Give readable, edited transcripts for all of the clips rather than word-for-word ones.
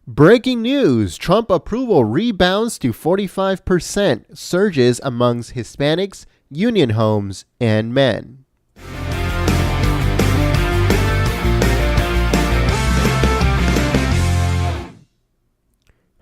Breaking news, Trump approval rebounds to 45%, surges amongst Hispanics, union homes, and men.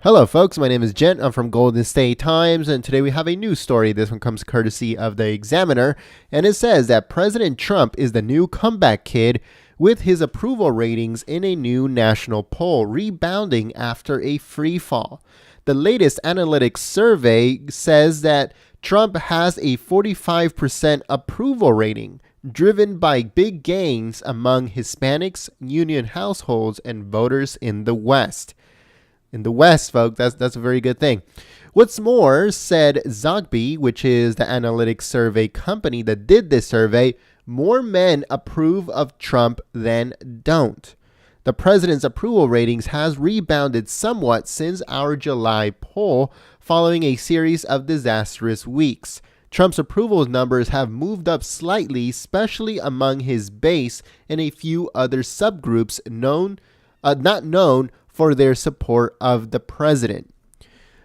Hello folks, my name is Jen. I'm from Golden State Times, and today we have a news story. This one comes courtesy of the Examiner, and it says that President Trump is the new comeback kid with his approval ratings in a new national poll rebounding after a free fall. The latest analytics survey says that Trump has a 45% approval rating, driven by big gains among Hispanics, union households, and voters in the West. In the West, folks, that's a very good thing. What's more, said Zogby, which is the analytics survey company that did this survey, more men approve of Trump than don't. The president's approval ratings has rebounded somewhat since our July poll following a series of disastrous weeks. Trump's approval numbers have moved up slightly, especially among his base and a few other subgroups not known for their support of the president.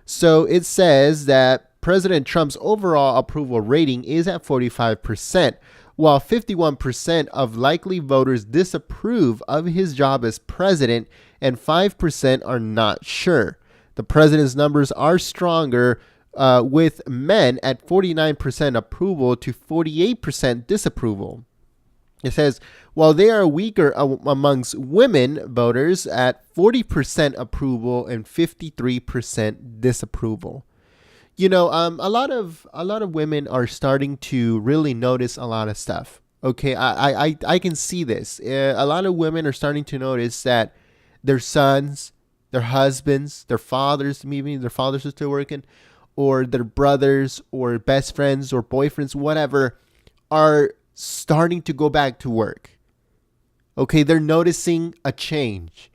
So it says that President Trump's overall approval rating is at 45%, while 51% of likely voters disapprove of his job as president and 5% are not sure. The president's numbers are stronger, with men at 49% approval to 48% disapproval. It says, while they are weaker amongst women voters at 40% approval and 53% disapproval. You know, a lot of women are starting to really notice a lot of stuff. Okay, I can see this. A lot of women are starting to notice that their sons, their husbands, their fathers, maybe their fathers are still working, or their brothers or best friends or boyfriends, whatever, are starting to go back to work. Okay, they're noticing a change,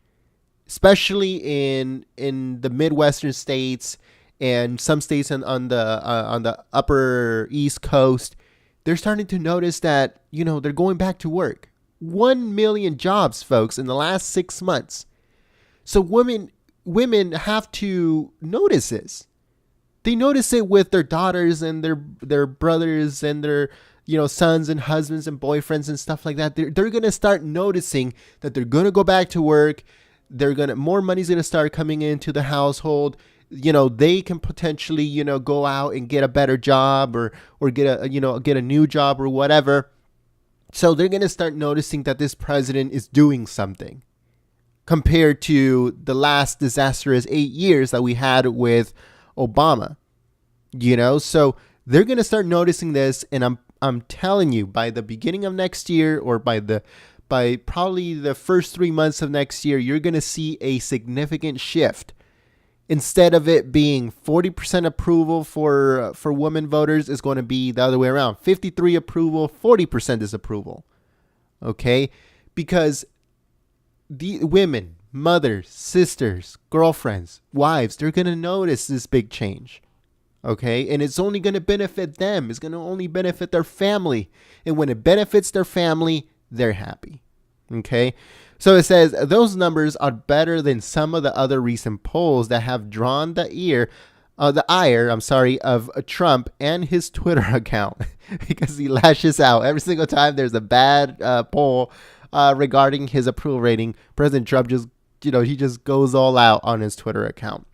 especially in the Midwestern states and some states on the upper East Coast. They're starting to notice that, you know, they're going back to work. 1 million jobs, folks, in the last 6 months. So women have to notice this. They notice it with their daughters and their brothers and their, you know, sons and husbands and boyfriends and stuff like that. They're going to start noticing that they're going to go back to work. More money's going to start coming into the household. You know, they can potentially, you know, go out and get a better job or get a new job or whatever. So they're going to start noticing that this president is doing something compared to the last disastrous 8 years that we had with Obama. You know, so they're going to start noticing this, and I'm telling you, by the beginning of next year, or by probably the first 3 months of next year, you're going to see a significant shift. Instead of it being 40% approval for women voters, it's going to be the other way around. 53 approval, 40% disapproval. Okay? Because the women, mothers, sisters, girlfriends, wives, they're going to notice this big change. Okay? And it's only going to benefit them. It's going to only benefit their family. And when it benefits their family, they're happy. Okay? So it says those numbers are better than some of the other recent polls that have drawn the ire of Trump and his Twitter account, because he lashes out every single time there's a bad poll regarding his approval rating. President Trump just goes all out on his Twitter account.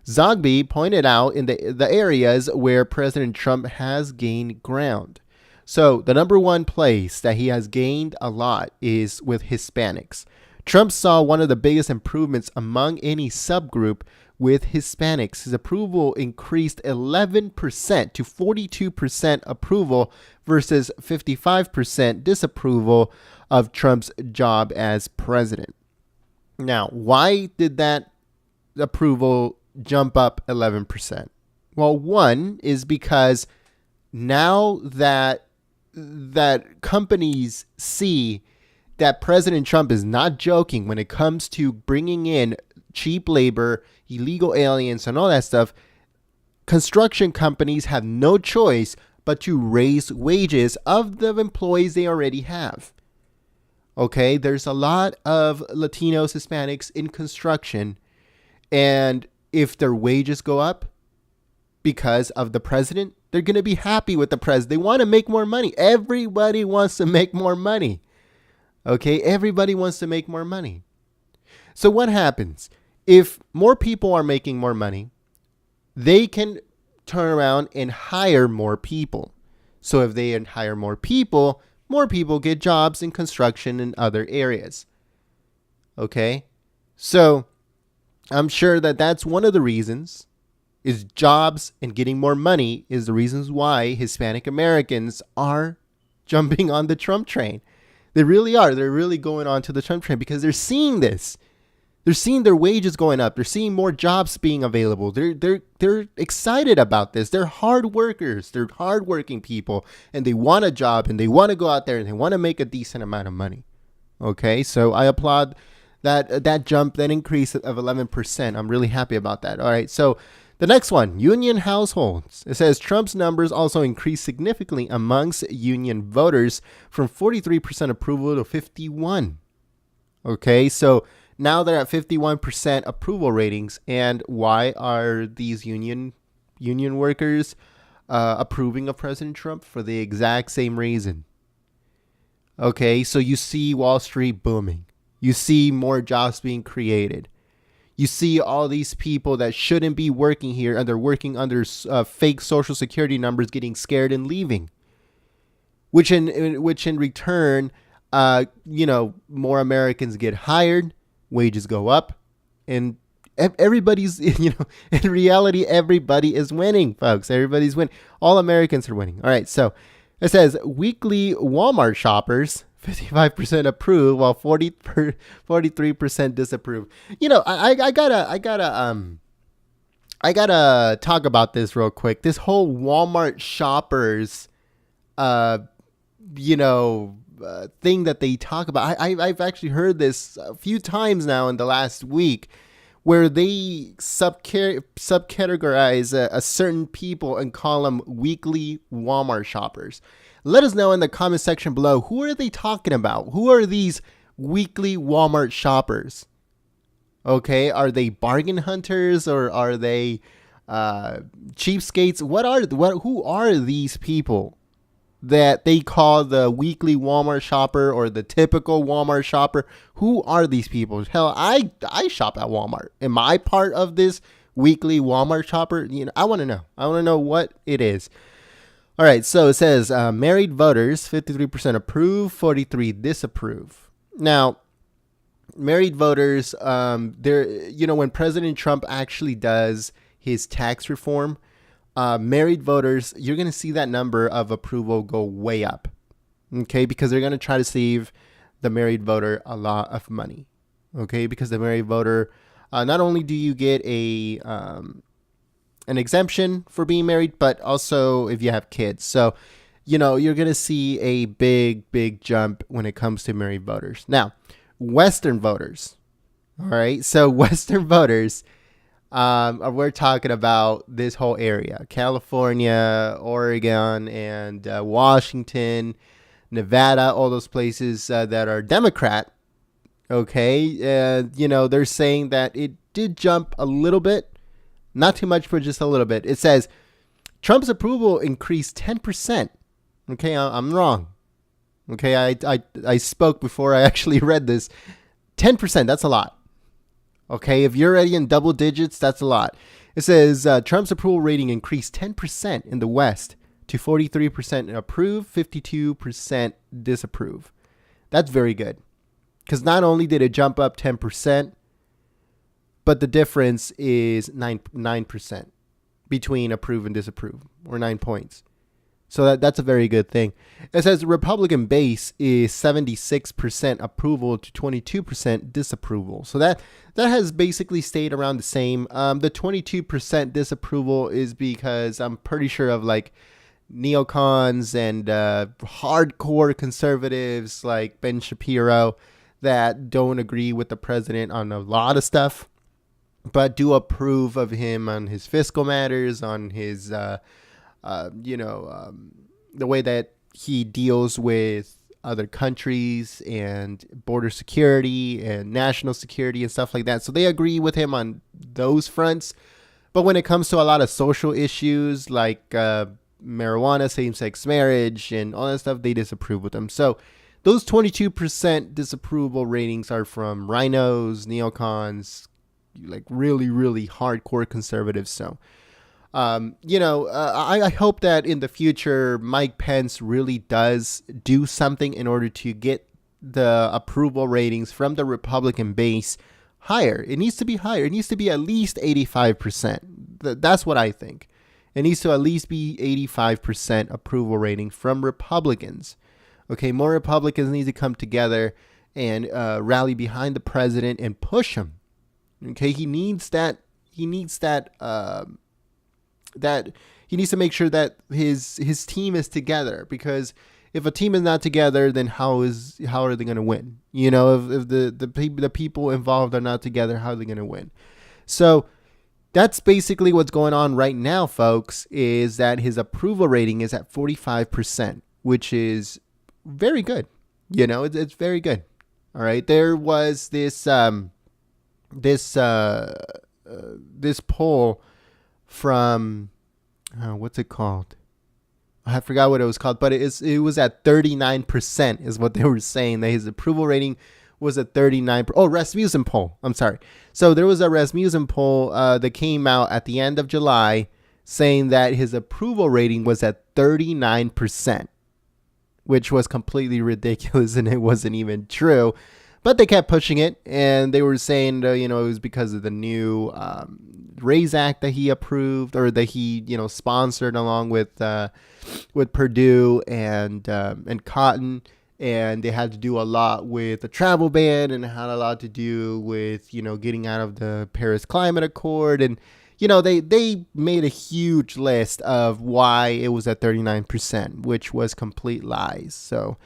Zogby pointed out in the areas where President Trump has gained ground. So the number one place that he has gained a lot is with Hispanics. Trump saw one of the biggest improvements among any subgroup with Hispanics. His approval increased 11% to 42% approval versus 55% disapproval of Trump's job as president. Now, why did that approval jump up 11%? Well, one is because now that companies see that President Trump is not joking when it comes to bringing in cheap labor, illegal aliens, and all that stuff, construction companies have no choice but to raise wages of the employees they already have. Okay, there's a lot of Latinos, Hispanics in construction, And if their wages go up because of the president, they're going to be happy with the president. They want to make more money. Everybody wants to make more money. Okay, everybody wants to make more money. So what happens? If more people are making more money, they can turn around and hire more people. So if they hire more people get jobs in construction and other areas. Okay, so I'm sure that that's one of the reasons, is jobs and getting more money is the reasons why Hispanic Americans are jumping on the Trump train. They really are. They're really going on to the Trump train because they're seeing this. They're seeing their wages going up. They're seeing more jobs being available. They're excited about this. They're hard workers. They're hardworking people, and they want a job, and they want to go out there, and they want to make a decent amount of money. Okay, so I applaud that jump, that increase of 11%. I'm really happy about that. All right, so the next one, union households. It says Trump's numbers also increased significantly amongst union voters from 43% approval to 51%. Okay, so now they're at 51% approval ratings. And why are these union workers approving of President Trump? For the exact same reason. Okay, so you see Wall Street booming. You see more jobs being created. You see all these people that shouldn't be working here and they're working under fake social security numbers getting scared and leaving. Which in return, more Americans get hired, wages go up, and everybody's, in reality, everybody is winning, folks. Everybody's winning. All Americans are winning. All right, so it says weekly Walmart shoppers 55% approve, while 43% disapprove. I gotta talk about this real quick. This whole Walmart shoppers, thing that they talk about. I've actually heard this a few times now in the last week, where they subcategorize a certain people and call them weekly Walmart shoppers. Let us know in the comment section below, who are they talking about? Who are these weekly Walmart shoppers? Okay, are they bargain hunters, or are they cheapskates? Who are these people that they call the weekly Walmart shopper or the typical Walmart shopper? Who are these people? Hell, I shop at Walmart. Am I part of this weekly Walmart shopper? I want to know. I want to know what it is. All right, so it says married voters, 53% approve, 43% disapprove. Now, married voters, when President Trump actually does his tax reform, married voters, you're going to see that number of approval go way up, okay, because they're going to try to save the married voter a lot of money, okay, because the married voter, not only do you get an exemption for being married, but also if you have kids. So, you're going to see a big jump when it comes to married voters. Now, Western voters. All right. So Western voters, we're talking about this whole area, California, Oregon, and Washington, Nevada, all those places that are Democrat. Okay. They're saying that it did jump a little bit. Not too much, but just a little bit. It says Trump's approval increased 10%. Okay, I'm wrong. Okay, I spoke before I actually read this. 10%, that's a lot. Okay, if you're already in double digits, that's a lot. It says Trump's approval rating increased 10% in the West to 43% approve, 52% disapprove. That's very good. Because not only did it jump up 10%, but the difference is 9% between approve and disapprove, or 9 points. So that's a very good thing. It says the Republican base is 76% approval to 22% disapproval. So that has basically stayed around the same. The 22% disapproval is because I'm pretty sure of like neocons and hardcore conservatives like Ben Shapiro that don't agree with the president on a lot of stuff, but do approve of him on his fiscal matters, on his, the way that he deals with other countries and border security and national security and stuff like that. So they agree with him on those fronts. But when it comes to a lot of social issues like marijuana, same-sex marriage, and all that stuff, they disapprove with them. So those 22% disapproval ratings are from rhinos, neocons, like really, really hardcore conservatives. So, I hope that in the future, Mike Pence really does do something in order to get the approval ratings from the Republican base higher. It needs to be higher. It needs to be at least 85%. That's what I think. It needs to at least be 85% approval rating from Republicans. Okay, more Republicans need to come together and rally behind the president and push him. Okay, he needs that. He needs that. That he needs to make sure that his team is together, because if a team is not together, then how are they going to win? You know, if the people involved are not together, how are they going to win? So that's basically what's going on right now, folks, is that his approval rating is at 45%, which is very good. You know, it's very good. All right. There was this poll from, what's it called? I forgot what it was called, but it was at 39% is what they were saying, that his approval rating was at 39%. Oh, Rasmussen poll. I'm sorry. So there was a Rasmussen poll that came out at the end of July saying that his approval rating was at 39%, which was completely ridiculous, and it wasn't even true. But they kept pushing it, and they were saying, it was because of the new RAISE Act that he approved, or that he, sponsored along with Purdue and Cotton, and they had to do a lot with the travel ban, and it had a lot to do with, getting out of the Paris Climate Accord, and they made a huge list of why it was at 39%, which was complete lies. So.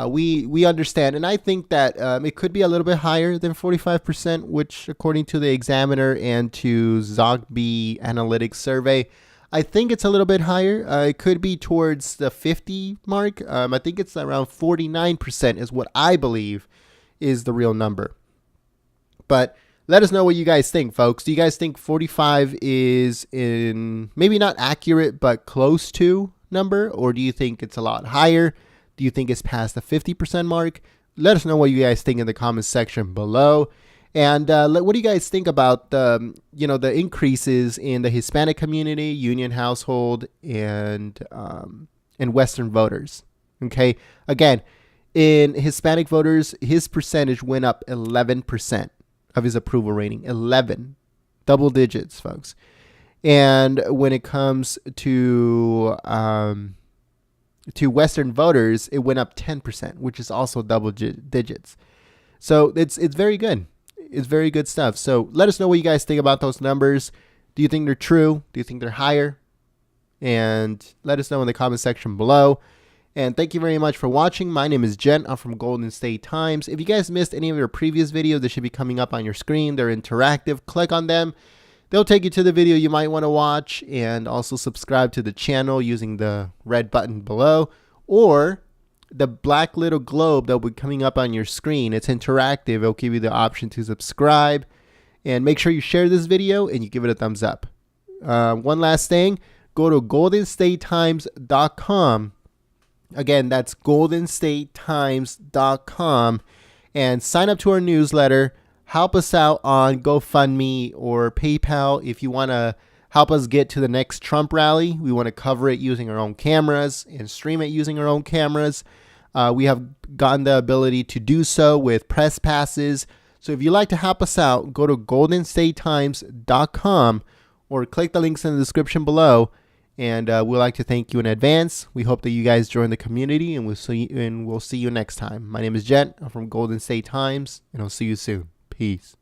We understand, and I think that it could be a little bit higher than 45%, which, according to the Examiner and to Zogby Analytics survey, I think it's a little bit higher. It could be towards the 50 mark. I think it's around 49% is what I believe is the real number. But let us know what you guys think, folks. Do you guys think 45 is in maybe not accurate, but close to number, or do you think it's a lot higher? Do you think it's past the 50% mark? Let us know what you guys think in the comments section below. And what do you guys think about the increases in the Hispanic community, union household, and Western voters? Okay, again, in Hispanic voters, his percentage went up 11% of his approval rating. 11, double digits, folks. And when it comes to Western voters, it went up 10%, which is also double digits. So it's very good. It's very good stuff. So let us know what you guys think about those numbers. Do you think they're true? Do you think they're higher? And let us know in the comment section below. And thank you very much for watching. My name is Jen. I'm from Golden State Times. If you guys missed any of your previous videos, they should be coming up on your screen. They're interactive. Click on them. They'll take you to the video you might want to watch, and also subscribe to the channel using the red button below, or the black little globe that will be coming up on your screen. It's interactive. It'll give you the option to subscribe, and make sure you share this video and you give it a thumbs up. One last thing, go to goldenstatetimes.com. Again, that's goldenstatetimes.com, and sign up to our newsletter. Help us out on GoFundMe or PayPal if you want to help us get to the next Trump rally. We want to cover it using our own cameras and stream it using our own cameras. We have gotten the ability to do so with press passes. So if you'd like to help us out, go to goldenstatetimes.com or click the links in the description below. And we'd like to thank you in advance. We hope that you guys join the community, and we'll see you next time. My name is Jen. I'm from Golden State Times, and I'll see you soon. Peace.